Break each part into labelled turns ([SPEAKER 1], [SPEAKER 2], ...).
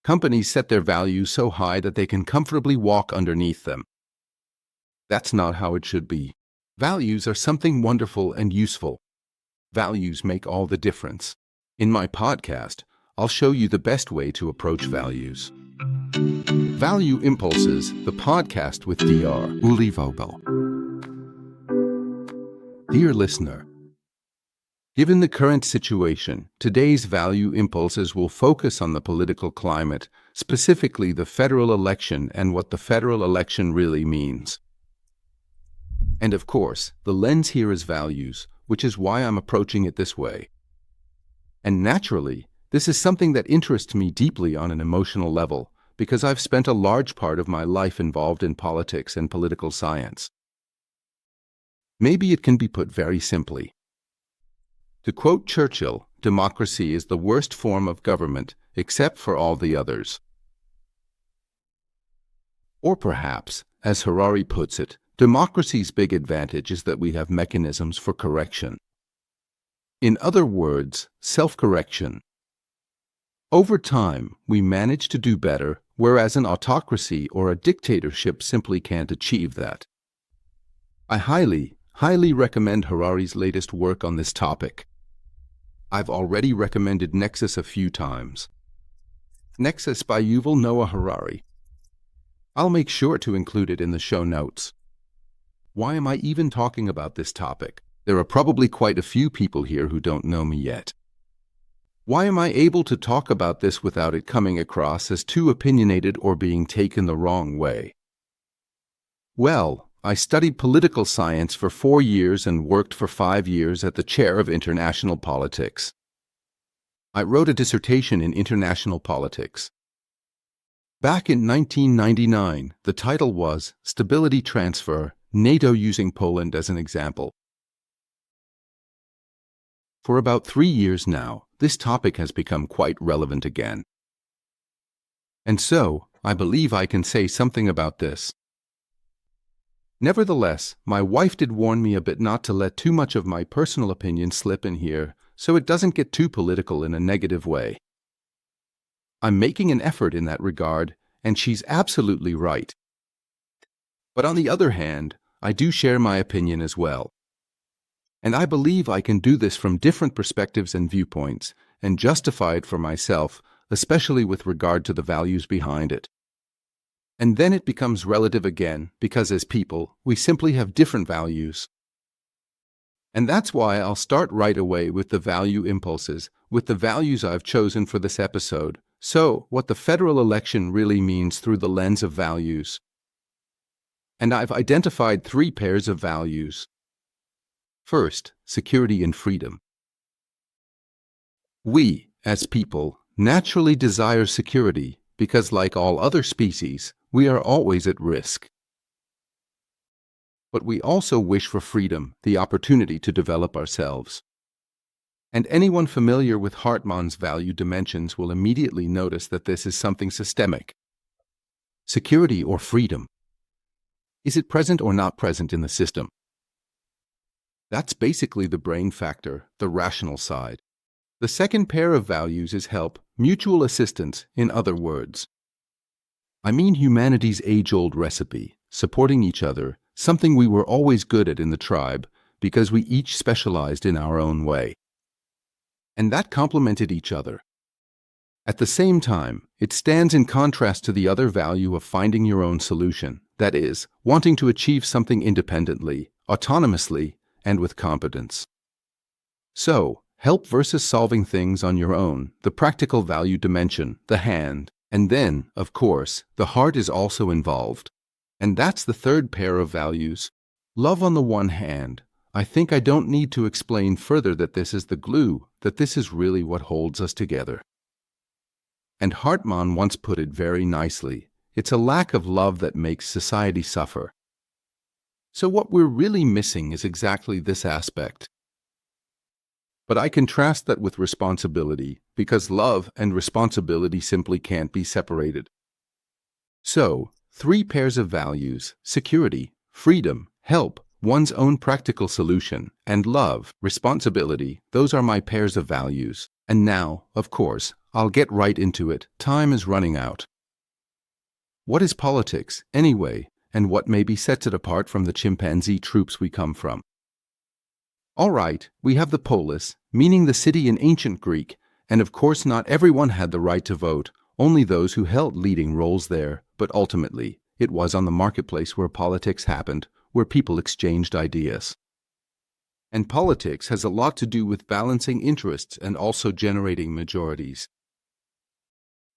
[SPEAKER 1] Companies set their values so high that they can comfortably walk underneath them. That's not how it should be. Values are something wonderful and useful. Values make all the difference. In my podcast, I'll show you the best way to approach values. Value Impulses, the podcast with Dr. Ulrich Vogel. Dear listener, given the current situation, today's value impulses will focus on the political climate, specifically the federal election and what the federal election really means. And of course, the lens here is values, which is why I'm approaching it this way. And naturally, this is something that interests me deeply on an emotional level, because I've spent a large part of my life involved in politics and political science. Maybe it can be put very simply. To quote Churchill, democracy is the worst form of government, except for all the others. Or perhaps, as Harari puts it, democracy's big advantage is that we have mechanisms for correction. In other words, self-correction. Over time, we manage to do better, whereas an autocracy or a dictatorship simply can't achieve that. I highly recommend Harari's latest work on this topic. I've already recommended Nexus a few times. Nexus by Yuval Noah Harari. I'll make sure to include it in the show notes. Why am I even talking about this topic? There are probably quite a few people here who don't know me yet. Why am I able to talk about this without it coming across as too opinionated or being taken the wrong way? Well, I studied political science for 4 years and worked for 5 years at the chair of international politics. I wrote a dissertation in international politics. Back in 1999, the title was Stability Transfer, NATO using Poland as an example. For about 3 years now, this topic has become quite relevant again. And so, I believe I can say something about this. Nevertheless, my wife did warn me a bit not to let too much of my personal opinion slip in here, so it doesn't get too political in a negative way. I'm making an effort in that regard, and she's absolutely right. But on the other hand, I do share my opinion as well. And I believe I can do this from different perspectives and viewpoints, and justify it for myself, especially with regard to the values behind it. And then it becomes relative again, because as people, we simply have different values. And that's why I'll start right away with the value impulses, with the values I've chosen for this episode. So, what the federal election really means through the lens of values. And I've identified 3 pairs of values. First, security and freedom. We, as people, naturally desire security because, like all other species, we are always at risk. But we also wish for freedom, the opportunity to develop ourselves. And anyone familiar with Hartman's value dimensions will immediately notice that this is something systemic. Security or freedom. Is it present or not present in the system? That's basically the brain factor, the rational side. The second pair of values is help, mutual assistance, in other words. I mean humanity's age-old recipe, supporting each other, something we were always good at in the tribe, because we each specialized in our own way. And that complemented each other. At the same time, it stands in contrast to the other value of finding your own solution, that is, wanting to achieve something independently, autonomously, and with competence. So, help versus solving things on your own, the practical value dimension, the hand, and then, of course, the heart is also involved. And that's the third pair of values. Love on the one hand. I think I don't need to explain further that this is the glue, that this is really what holds us together. And Hartman once put it very nicely, it's a lack of love that makes society suffer. So what we're really missing is exactly this aspect. But I contrast that with responsibility, because love and responsibility simply can't be separated. So, 3 pairs of values, security, freedom, help, one's own practical solution, and love, responsibility, those are my pairs of values. And now, of course, I'll get right into it. Time is running out. What is politics, anyway, and what maybe sets it apart from the chimpanzee troops we come from? All right, we have the polis, meaning the city in ancient Greek, and of course not everyone had the right to vote, only those who held leading roles there, but ultimately, it was on the marketplace where politics happened, where people exchanged ideas. And politics has a lot to do with balancing interests and also generating majorities.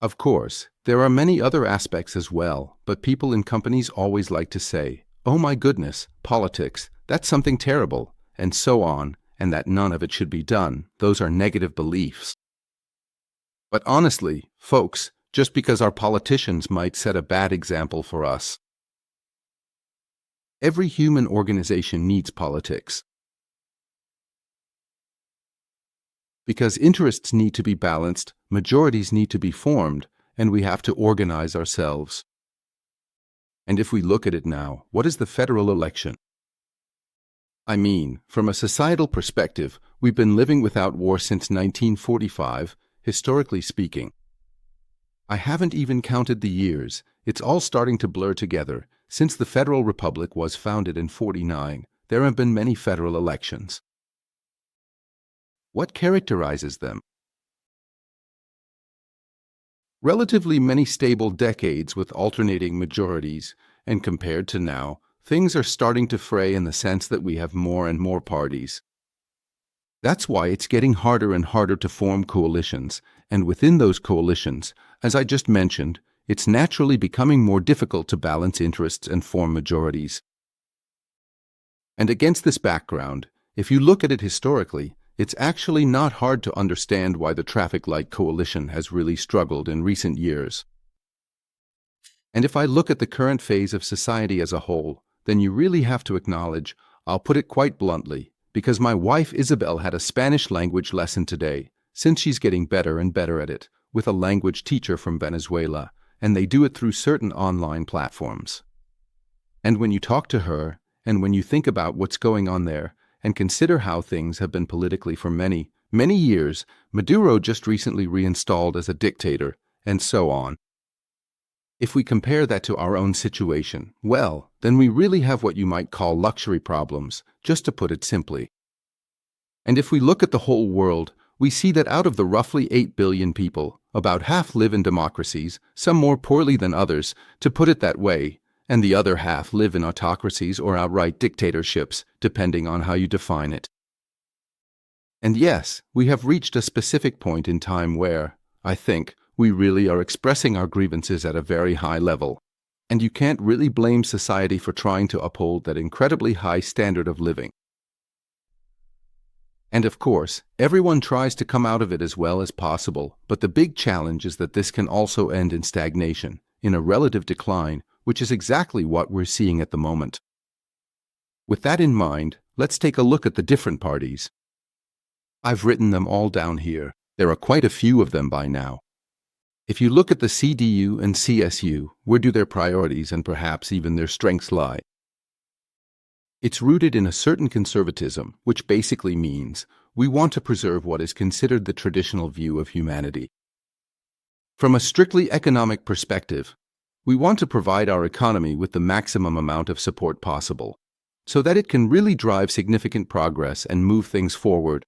[SPEAKER 1] Of course, there are many other aspects as well, but people in companies always like to say, "Oh my goodness, politics, that's something terrible," and so on, and that none of it should be done. Those are negative beliefs. But honestly, folks, just because our politicians might set a bad example for us, every human organization needs politics. Because interests need to be balanced, majorities need to be formed, and we have to organize ourselves. And if we look at it now, what is the federal election? I mean, from a societal perspective, we've been living without war since 1945, historically speaking. I haven't even counted the years. It's all starting to blur together. Since the Federal Republic was founded in 1949, there have been many federal elections. What characterizes them? Relatively many stable decades with alternating majorities, and compared to now, things are starting to fray in the sense that we have more and more parties. That's why it's getting harder and harder to form coalitions, and within those coalitions, as I just mentioned, it's naturally becoming more difficult to balance interests and form majorities. And against this background, if you look at it historically, it's actually not hard to understand why the traffic light coalition has really struggled in recent years. And if I look at the current phase of society as a whole, then you really have to acknowledge, I'll put it quite bluntly, because my wife Isabel had a Spanish language lesson today, since she's getting better and better at it, with a language teacher from Venezuela, and they do it through certain online platforms. And when you talk to her, and when you think about what's going on there, and consider how things have been politically for many, many years, Maduro just recently reinstalled as a dictator, and so on. If we compare that to our own situation, well, then we really have what you might call luxury problems, just to put it simply. And if we look at the whole world, we see that out of the roughly 8 billion people, about half live in democracies, some more poorly than others, to put it that way, and the other half live in autocracies or outright dictatorships, depending on how you define it. And yes, we have reached a specific point in time where, I think, we really are expressing our grievances at a very high level, and you can't really blame society for trying to uphold that incredibly high standard of living. And of course, everyone tries to come out of it as well as possible, but the big challenge is that this can also end in stagnation, in a relative decline, which is exactly what we're seeing at the moment. With that in mind, let's take a look at the different parties. I've written them all down here. There are quite a few of them by now. If you look at the CDU and CSU, where do their priorities and perhaps even their strengths lie? It's rooted in a certain conservatism, which basically means we want to preserve what is considered the traditional view of humanity. From a strictly economic perspective, we want to provide our economy with the maximum amount of support possible, so that it can really drive significant progress and move things forward.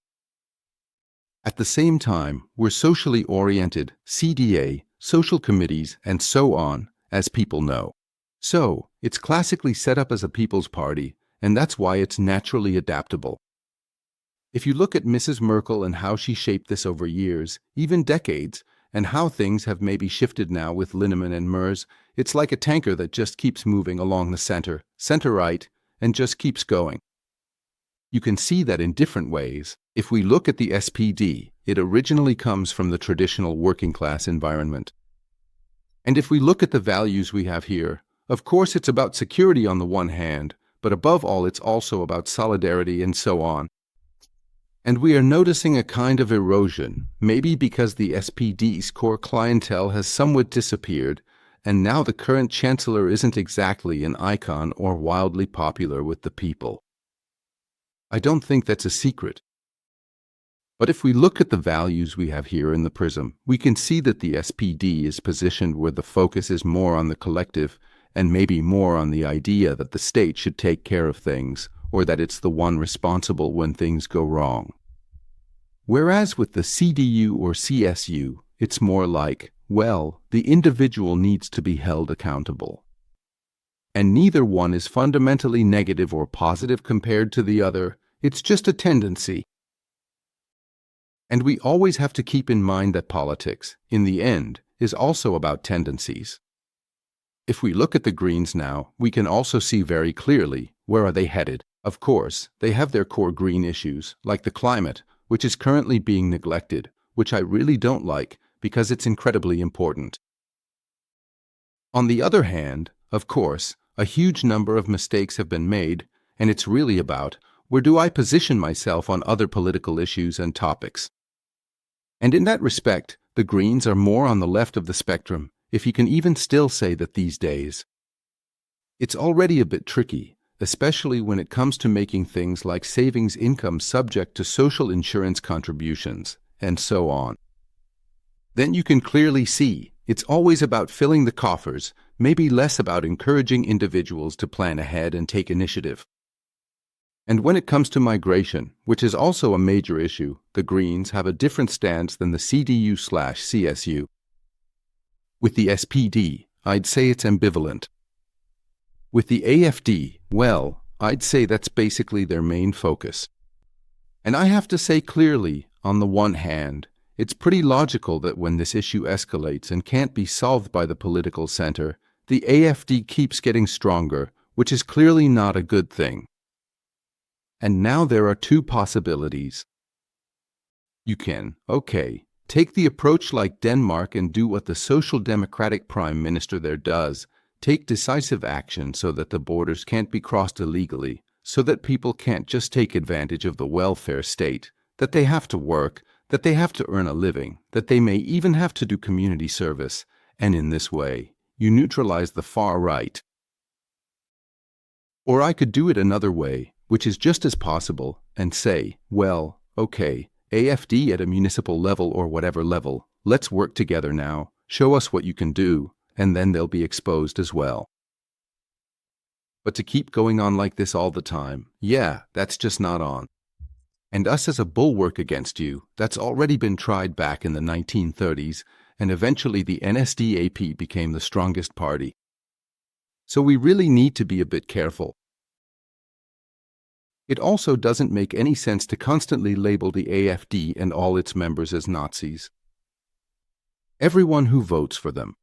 [SPEAKER 1] At the same time, we're socially oriented, CDA, social committees, and so on, as people know. So, it's classically set up as a people's party, and that's why it's naturally adaptable. If you look at Mrs. Merkel and how she shaped this over years, even decades, and how things have maybe shifted now with Linneman and Merz, it's like a tanker that just keeps moving along the center-right, and just keeps going. You can see that in different ways. If we look at the SPD, it originally comes from the traditional working-class environment. And if we look at the values we have here, of course it's about security on the one hand, but above all it's also about solidarity and so on. And we are noticing a kind of erosion, maybe because the SPD's core clientele has somewhat disappeared, and now the current chancellor isn't exactly an icon or wildly popular with the people. I don't think that's a secret. But if we look at the values we have here in the prism, we can see that the SPD is positioned where the focus is more on the collective and maybe more on the idea that the state should take care of things, or that it's the one responsible when things go wrong. Whereas with the CDU or CSU, it's more like, well, the individual needs to be held accountable. And neither one is fundamentally negative or positive compared to the other, it's just a tendency. And we always have to keep in mind that politics, in the end, is also about tendencies. If we look at the Greens now, we can also see very clearly where are they headed. Of course, they have their core green issues, like the climate, which is currently being neglected, which I really don't like because it's incredibly important. On the other hand, of course, a huge number of mistakes have been made, and it's really about where do I position myself on other political issues and topics. And in that respect, the Greens are more on the left of the spectrum, if you can even still say that these days. It's already a bit tricky, especially when it comes to making things like savings income subject to social insurance contributions, and so on. Then you can clearly see it's always about filling the coffers, maybe less about encouraging individuals to plan ahead and take initiative. And when it comes to migration, which is also a major issue, the Greens have a different stance than the CDU/CSU. With the SPD, I'd say it's ambivalent. With the AFD, well, I'd say that's basically their main focus. And I have to say clearly, on the one hand, it's pretty logical that when this issue escalates and can't be solved by the political center, the AFD keeps getting stronger, which is clearly not a good thing. And now there are two possibilities. You can, take the approach like Denmark and do what the Social Democratic Prime Minister there does, take decisive action so that the borders can't be crossed illegally, so that people can't just take advantage of the welfare state, that they have to work, that they have to earn a living, that they may even have to do community service, and in this way, you neutralize the far right. Or I could do it another way, which is just as possible, and say, well, AFD at a municipal level or whatever level, let's work together now, show us what you can do, and then they'll be exposed as well. But to keep going on like this all the time, that's just not on. And us as a bulwark against you, that's already been tried back in the 1930s, and eventually the NSDAP became the strongest party. So we really need to be a bit careful. It also doesn't make any sense to constantly label the AFD and all its members as Nazis. Everyone who votes for them.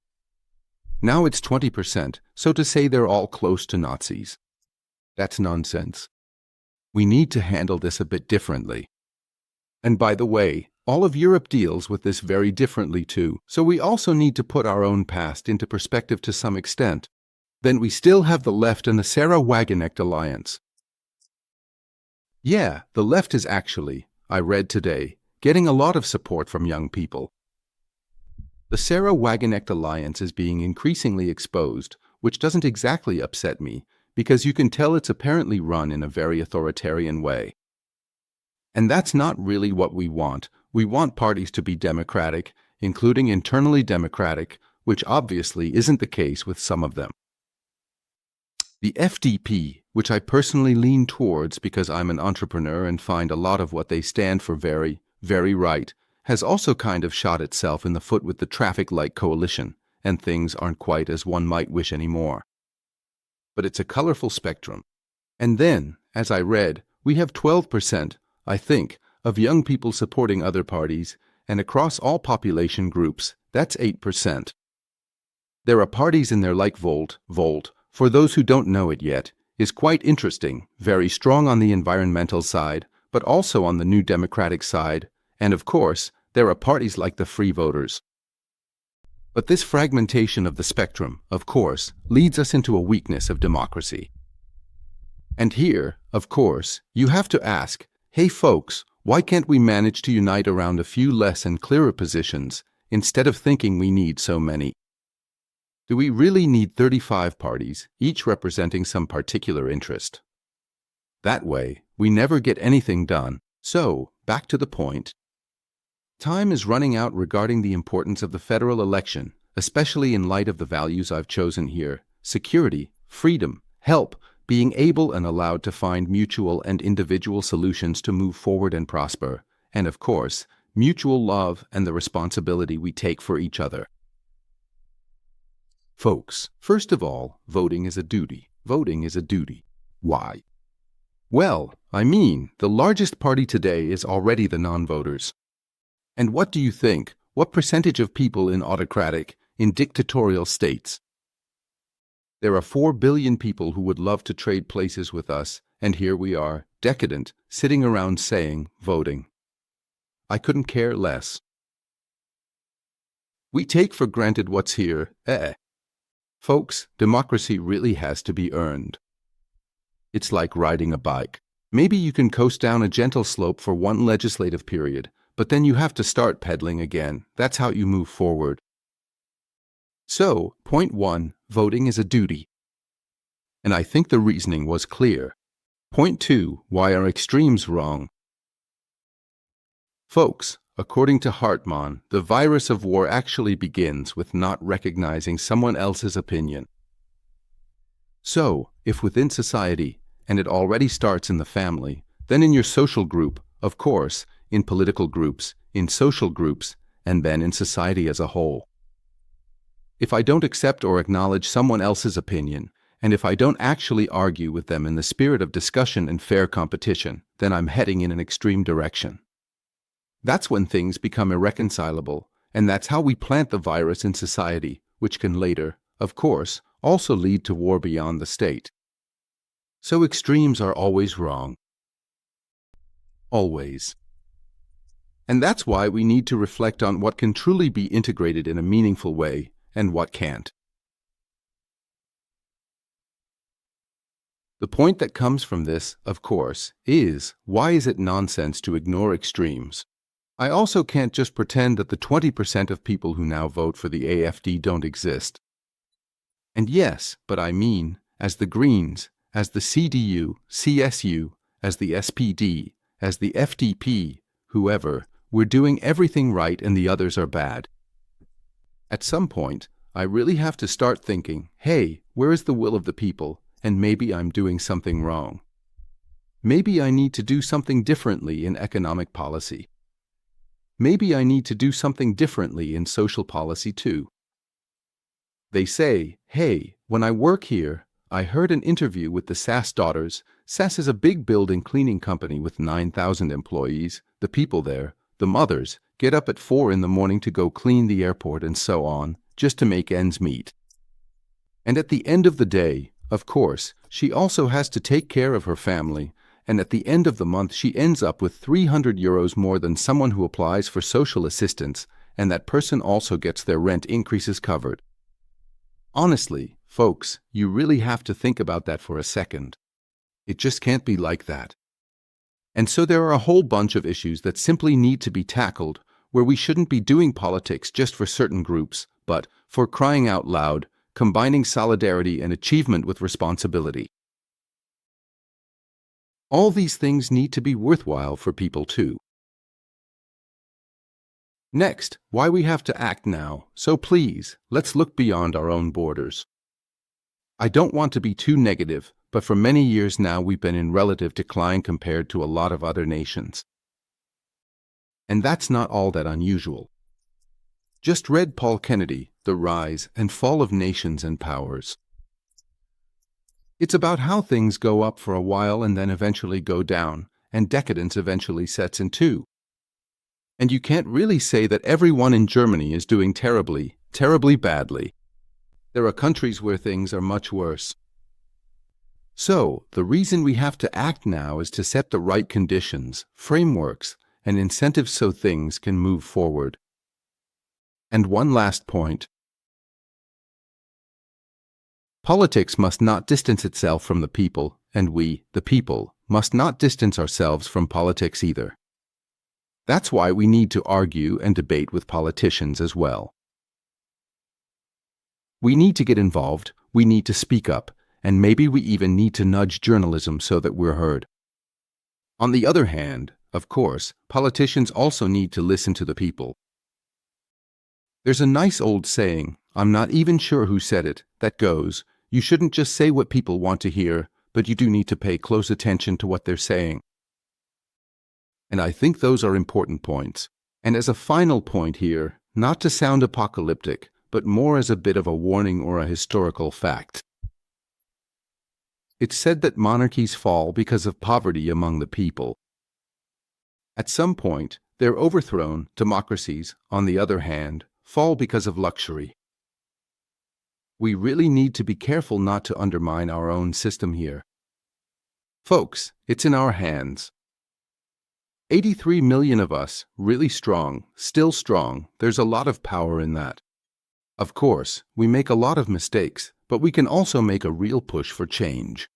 [SPEAKER 1] Now it's 20%, so to say they're all close to Nazis. That's nonsense. We need to handle this a bit differently. And by the way, all of Europe deals with this very differently too, so we also need to put our own past into perspective to some extent. Then we still have the left and the Sarah Wagenknecht alliance. The left is actually, I read today, getting a lot of support from young people. The Sarah Wagenknecht alliance is being increasingly exposed, which doesn't exactly upset me, because you can tell it's apparently run in a very authoritarian way. And that's not really what we want. We want parties to be democratic, including internally democratic, which obviously isn't the case with some of them. The FDP, which I personally lean towards because I'm an entrepreneur and find a lot of what they stand for very, very right, has also kind of shot itself in the foot with the traffic light coalition, and things aren't quite as one might wish anymore. But it's a colorful spectrum. And then, as I read, we have 12%, I think, of young people supporting other parties, and across all population groups, that's 8%. There are parties in there like Volt, for those who don't know it yet, is quite interesting, very strong on the environmental side, but also on the New Democratic side, and of course, there are parties like the Free Voters. But this fragmentation of the spectrum, of course, leads us into a weakness of democracy. And here, of course, you have to ask, hey folks, why can't we manage to unite around a few less and clearer positions, instead of thinking we need so many? Do we really need 35 parties, each representing some particular interest? That way, we never get anything done. So, back to the point, Time is running out regarding the importance of the federal election, especially in light of the values I've chosen here: security, freedom, help, being able and allowed to find mutual and individual solutions to move forward and prosper, and of course, mutual love and the responsibility we take for each other. Folks, first of all, voting is a duty. Voting is a duty. Why? Well, the largest party today is already the non-voters. And what do you think? What percentage of people in autocratic, in dictatorial states? There are 4 billion people who would love to trade places with us, and here we are, decadent, sitting around saying, voting. I couldn't care less. We take for granted what's here, Folks, democracy really has to be earned. It's like riding a bike. Maybe you can coast down a gentle slope for one legislative period, but then you have to start pedaling again. That's how you move forward. So, point 1, voting is a duty. And I think the reasoning was clear. Point 2, why are extremes wrong? Folks, according to Hartman, the virus of war actually begins with not recognizing someone else's opinion. So, if within society, and it already starts in the family, then in your social group, of course, in political groups, in social groups, and then in society as a whole. If I don't accept or acknowledge someone else's opinion, and if I don't actually argue with them in the spirit of discussion and fair competition, then I'm heading in an extreme direction. That's when things become irreconcilable, and that's how we plant the virus in society, which can later, of course, also lead to war beyond the state. So extremes are always wrong. Always. And that's why we need to reflect on what can truly be integrated in a meaningful way and what can't. The point that comes from this, of course, is why is it nonsense to ignore extremes? I also can't just pretend that the 20% of people who now vote for the AfD don't exist. And yes, but as the Greens, as the CDU, CSU, as the SPD, as the FDP, whoever, we're doing everything right and the others are bad. At some point, I really have to start thinking, hey, where is the will of the people? And maybe I'm doing something wrong. Maybe I need to do something differently in economic policy. Maybe I need to do something differently in social policy too. They say, hey, when I work here, I heard an interview with the Sass daughters. Sass is a big building cleaning company with 9,000 employees. The people there, the mothers, get up at 4 in the morning to go clean the airport and so on, just to make ends meet. And at the end of the day, of course, she also has to take care of her family, and at the end of the month she ends up with 300 euros more than someone who applies for social assistance, and that person also gets their rent increases covered. Honestly, folks, you really have to think about that for a second. It just can't be like that. And so there are a whole bunch of issues that simply need to be tackled, where we shouldn't be doing politics just for certain groups, but, for crying out loud, combining solidarity and achievement with responsibility. All these things need to be worthwhile for people too. Next, why we have to act now, so please, let's look beyond our own borders. I don't want to be too negative, but for many years now we've been in relative decline compared to a lot of other nations. And that's not all that unusual. Just read Paul Kennedy, The Rise and Fall of Nations and Powers. It's about how things go up for a while and then eventually go down, and decadence eventually sets in too. And you can't really say that everyone in Germany is doing terribly, terribly badly. There are countries where things are much worse. So, the reason we have to act now is to set the right conditions, frameworks, and incentives so things can move forward. And one last point. Politics must not distance itself from the people, and we, the people, must not distance ourselves from politics either. That's why we need to argue and debate with politicians as well. We need to get involved, we need to speak up, and maybe we even need to nudge journalism so that we're heard. On the other hand, Of course, politicians also need to listen to the people. There's a nice old saying, I'm not even sure who said it, that goes, you shouldn't just say what people want to hear, but you do need to pay close attention to what they're saying. And I think those are important points. And as a final point here, not to sound apocalyptic, but more as a bit of a warning or a historical fact. It's said that monarchies fall because of poverty among the people. At some point, they're overthrown. Democracies, on the other hand, fall because of luxury. We really need to be careful not to undermine our own system here. Folks, it's in our hands. 83 million of us, really strong, still strong, there's a lot of power in that. Of course, we make a lot of mistakes, but we can also make a real push for change.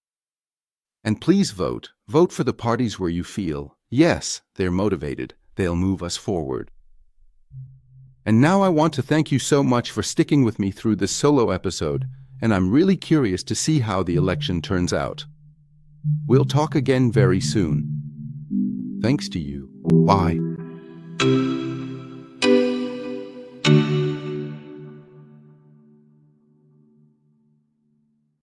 [SPEAKER 1] And please vote for the parties where you feel, yes, they're motivated, they'll move us forward. And now I want to thank you so much for sticking with me through this solo episode, and I'm really curious to see how the election turns out. We'll talk again very soon. Thanks to you. Bye.